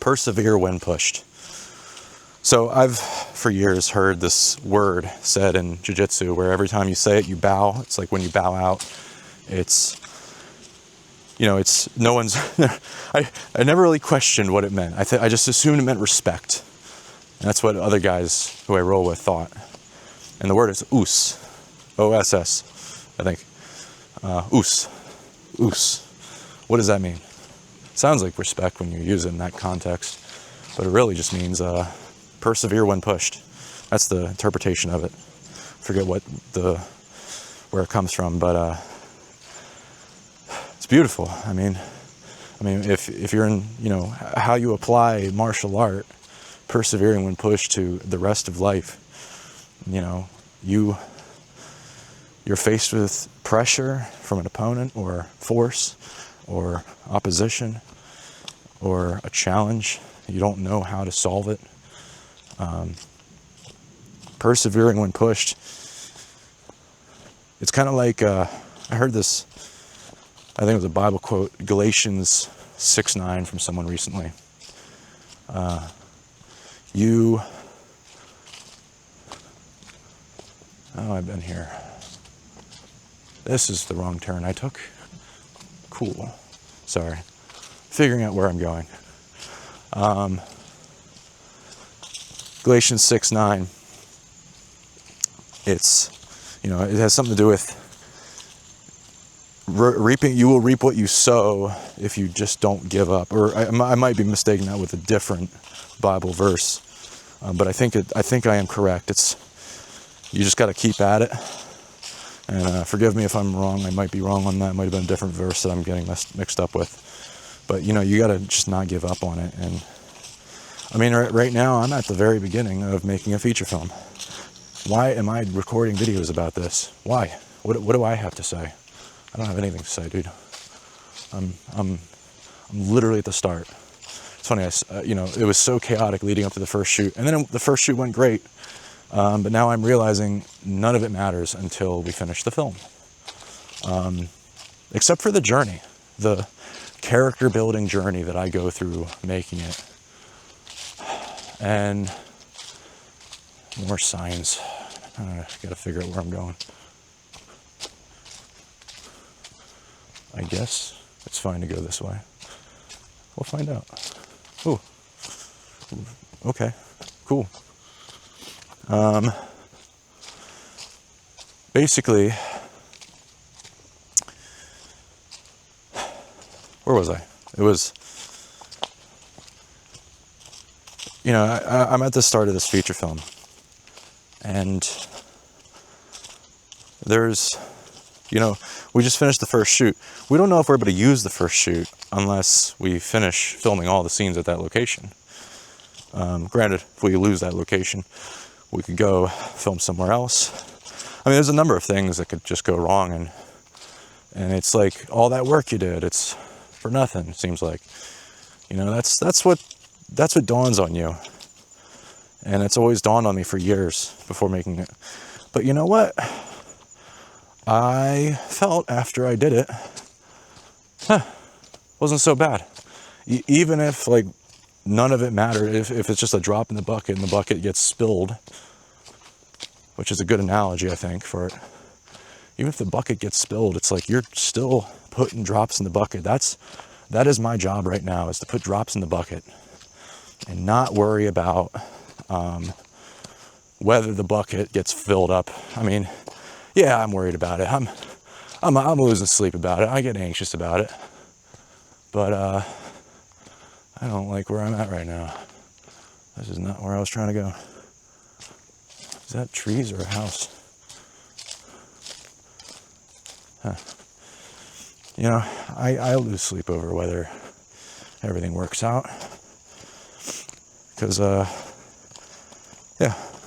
Persevere when pushed. So I've, for years, heard this word said in jiu-jitsu where every time you say it, you bow. It's like when you bow out, it's, it's no one's, I never really questioned what it meant. I just assumed it meant respect. And that's what other guys who I roll with thought. And the word is oos, O-S-S, I think. Oos. What does that mean? It sounds like respect when you use it in that context, but it really just means persevere when pushed. That's the interpretation of it. Forget where it comes from, but it's beautiful. I mean, if you're in, how you apply martial art, persevering when pushed to the rest of life, you're faced with pressure from an opponent or force or opposition or a challenge. You don't know how to solve it. Persevering when pushed. It's kind of like, I heard this, I think it was a Bible quote, Galatians 6:9 from someone recently. I've been here. This is the wrong turn I took. Cool. Sorry. Figuring out where I'm going. Galatians 6:9. It's, it has something to do with reaping. You will reap what you sow if you just don't give up. Or I might be mistaking that with a different Bible verse, but I think I am correct. It's, you just got to keep at it. And forgive me if I'm wrong. I might be wrong on that. It might have been a different verse that I'm getting mixed up with. But, you got to just not give up on it. And right now I'm at the very beginning of making a feature film. Why am I recording videos about this? Why? What do I have to say? I don't have anything to say, dude. I'm literally at the start. It's funny, it was so chaotic leading up to the first shoot. And then the first shoot went great. But now I'm realizing none of it matters until we finish the film. Except for the journey, the character building journey that I go through making it. And more signs. I gotta figure out where I'm going. I guess it's fine to go this way. We'll find out. Ooh. Okay. Cool. Basically, where was I? It was, I'm at the start of this feature film, and there's, we just finished the first shoot. We don't know if we're able to use the first shoot unless we finish filming all the scenes at that location. Granted, if we lose that location, we could go film somewhere else. There's a number of things that could just go wrong, and it's like all that work you did, it's for nothing. It seems like, that's what dawns on you, and it's always dawned on me for years before making it. But you know what? I felt after I did it, wasn't so bad. Even if none of it mattered, if it's just a drop in the bucket and the bucket gets spilled, which is a good analogy, I think, for it. Even if the bucket gets spilled, it's like you're still putting drops in the bucket. That is my job right now, is to put drops in the bucket and not worry about whether the bucket gets filled up. Yeah, I'm worried about it. I'm losing sleep about it. I get anxious about it. But I don't like where I'm at right now. This is not where I was trying to go. Is that trees or a house? I lose sleep over whether everything works out. Because,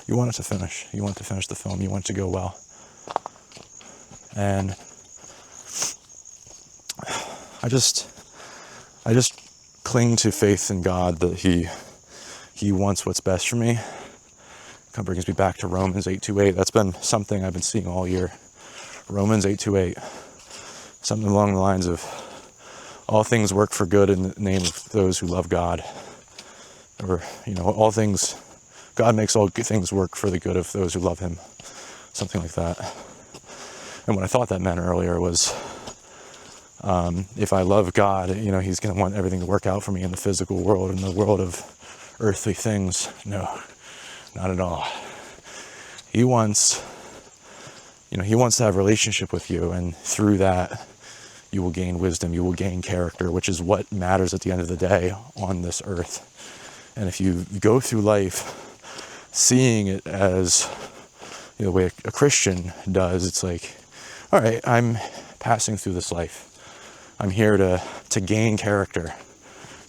you want it to finish. You want to finish the film. You want it to go well. And I just cling to faith in God that He wants what's best for me. Kind of brings me back to Romans 8:28. That's been something I've been seeing all year. Romans 8:28. Something along the lines of, all things work for good in the name of those who love God. or, all things, God makes all good things work for the good of those who love him, something like that. And what I thought that meant earlier was, if I love God, he's going to want everything to work out for me in the physical world, in the world of earthly things. No, not at all. He wants to have a relationship with you, and through that, you will gain wisdom, you will gain character, which is what matters at the end of the day on this earth. And if you go through life seeing it as the way a Christian does, it's like, all right, I'm passing through this life. I'm here to gain character,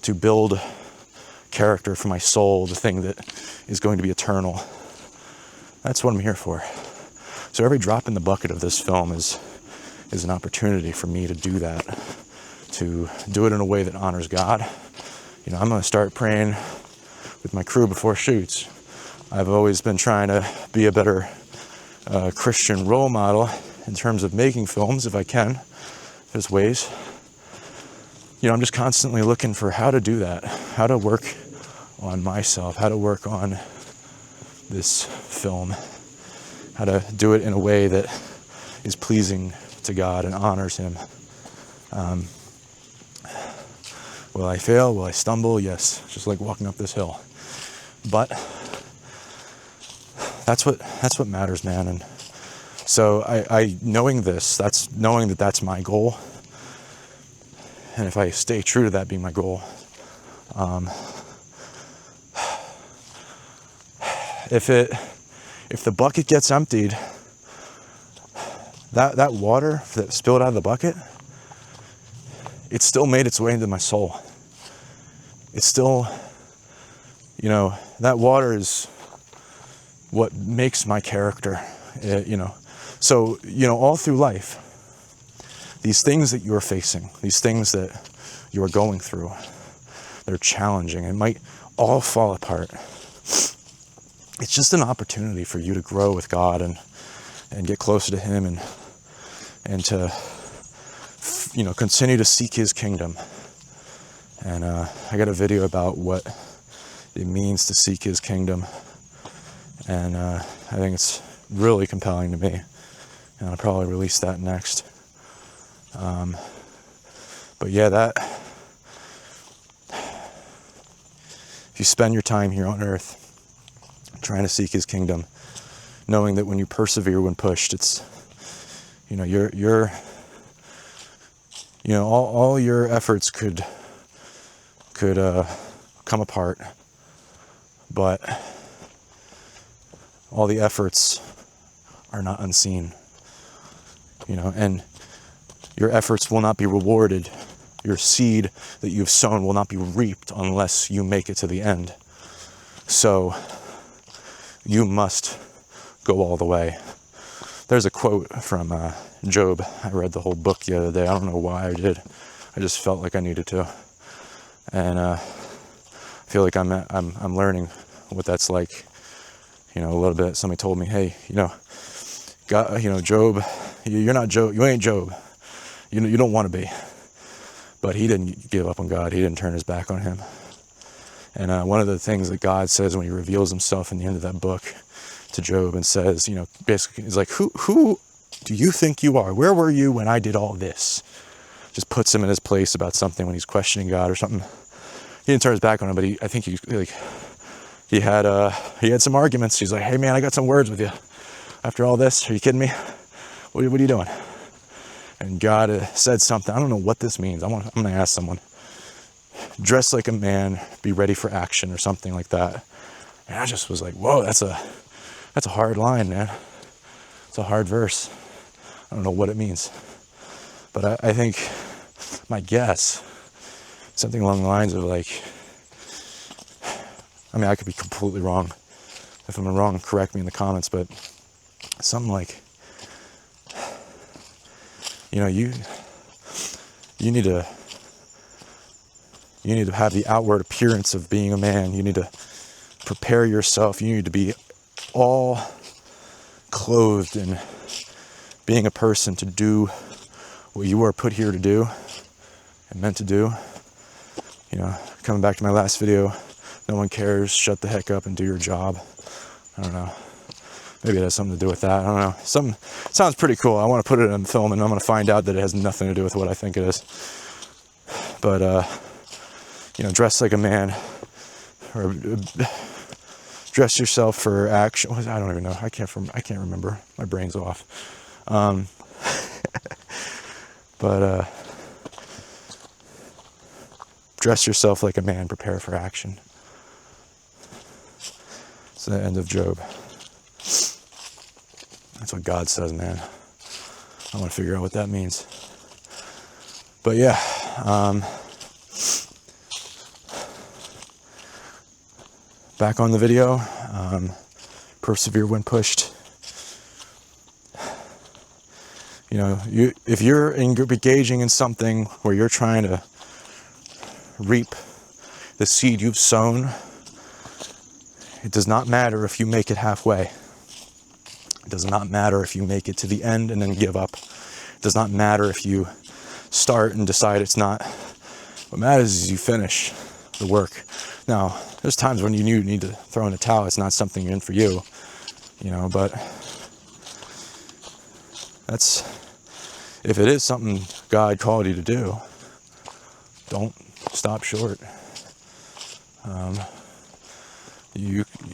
to build character for my soul, the thing that is going to be eternal. That's what I'm here for. So every drop in the bucket of this film is an opportunity for me to do that, to do it in a way that honors God. I'm going to start praying with my crew before shoots. I've always been trying to be a better Christian role model in terms of making films, if I can. There's ways. I'm just constantly looking for how to do that, how to work on myself, how to work on this film, how to do it in a way that is pleasing to God and honors him. Will I fail? Will I stumble? Yes, just like walking up this hill. But that's what matters, man. And so I knowing this, that's knowing that that's my goal. And if I stay true to that being my goal, if the bucket gets emptied, that water that spilled out of the bucket, it still made its way into my soul. It's still, that water is what makes my character, So, all through life, these things that you're facing, these things that you're going through, they're challenging. It might all fall apart. It's just an opportunity for you to grow with God and get closer to him and to, continue to seek his kingdom. And I got a video about what it means to seek his kingdom. And I think it's really compelling to me. And I'll probably release that next. But yeah, if you spend your time here on earth trying to seek his kingdom, knowing that when you persevere when pushed, it's, all your efforts could come apart, but all the efforts are not unseen, and your efforts will not be rewarded. Your seed that you've sown will not be reaped unless you make it to the end. So you must go all the way. There's a quote from Job. I read the whole book the other day. I don't know why I did. I just felt like I needed to. And I feel like I'm learning what that's like. A little bit. Somebody told me, hey, God, Job, you're not Job. You ain't Job. You don't want to be. But he didn't give up on God. He didn't turn his back on him. And one of the things that God says when he reveals himself in the end of that book to Job and says, basically, he's like, who do you think you are? Where were you when I did all this? Just puts him in his place about something when he's questioning God or something. He didn't turn his back on him, but I think he had some arguments. He's like, hey man, I got some words with you. After all this, are you kidding me? What are you doing? And God said something. I don't know what this means. I'm going to ask someone. Dress like a man, be ready for action, or something like that. And I just was like, whoa, that's a hard line, man. It's a hard verse. I don't know what it means. But I think my guess, something along the lines of like, I could be completely wrong. If I'm wrong, correct me in the comments, but something like, you need to have the outward appearance of being a man. You need to prepare yourself. You need to be all clothed in being a person to do what you are put here to do and meant to do. Coming back to my last video, no one cares, shut the heck up and do your job. I don't know. Maybe it has something to do with that. I don't know. It sounds pretty cool. I want to put it in film, and I'm going to find out that it has nothing to do with what I think it is. But, dress like a man, or dress yourself for action. I don't even know. I can't remember. My brain's off. But dress yourself like a man, prepare for action. It's the end of Job. That's what God says, man. I want to figure out what that means. But yeah, back on the video, persevere when pushed. If you're engaging in something where you're trying to reap the seed you've sown, it does not matter if you make it halfway. It does not matter if you make it to the end and then give up. It does not matter if you start and decide it's not. What matters is you finish the work. Now, there's times when you need to throw in the towel. It's not something in for you, but that's, if it is something God called you to do, don't stop short.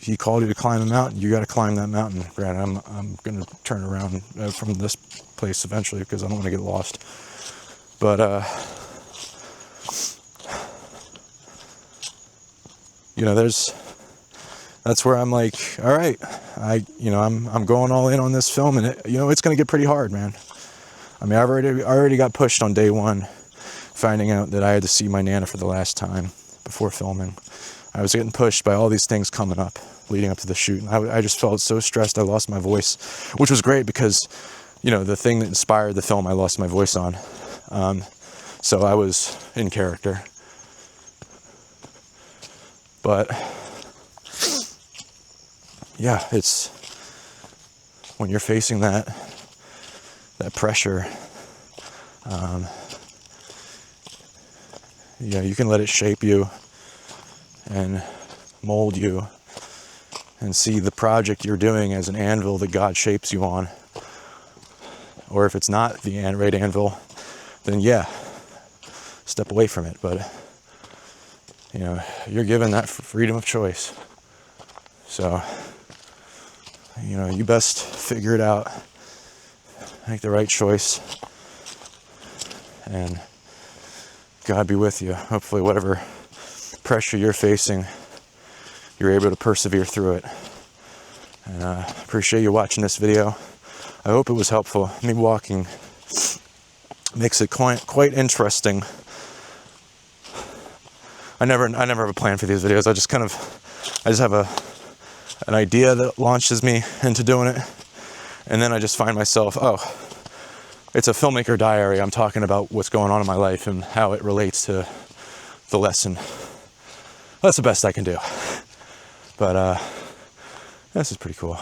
He called you to climb a mountain. You got to climb that mountain. Granted, I'm going to turn around from this place eventually because I don't want to get lost. But that's where I'm like, all right, I'm going all in on this film, and it's going to get pretty hard, man. I mean, I already got pushed on day one, finding out that I had to see my Nana for the last time before filming. I was getting pushed by all these things coming up, leading up to the shoot. And I just felt so stressed. I lost my voice, which was great because, the thing that inspired the film, I lost my voice on. So I was in character. But yeah, it's when you're facing that pressure, you can let it shape you and mold you and see the project you're doing as an anvil that God shapes you on. Or if it's not the right anvil, then yeah, step away from it. But you're given that freedom of choice. So you best figure it out, make the right choice, and God be with you. Hopefully whatever pressure you're facing, you're able to persevere through it. And appreciate you watching this video. I hope it was helpful. Me walking makes it quite interesting. I never have a plan for these videos. I just have an idea that launches me into doing it, and then I just find myself, it's a filmmaker diary. I'm talking about what's going on in my life and how it relates to the lesson. That's the best I can do. But this is pretty cool.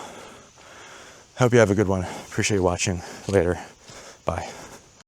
Hope you have a good one. Appreciate you watching. Later. Bye.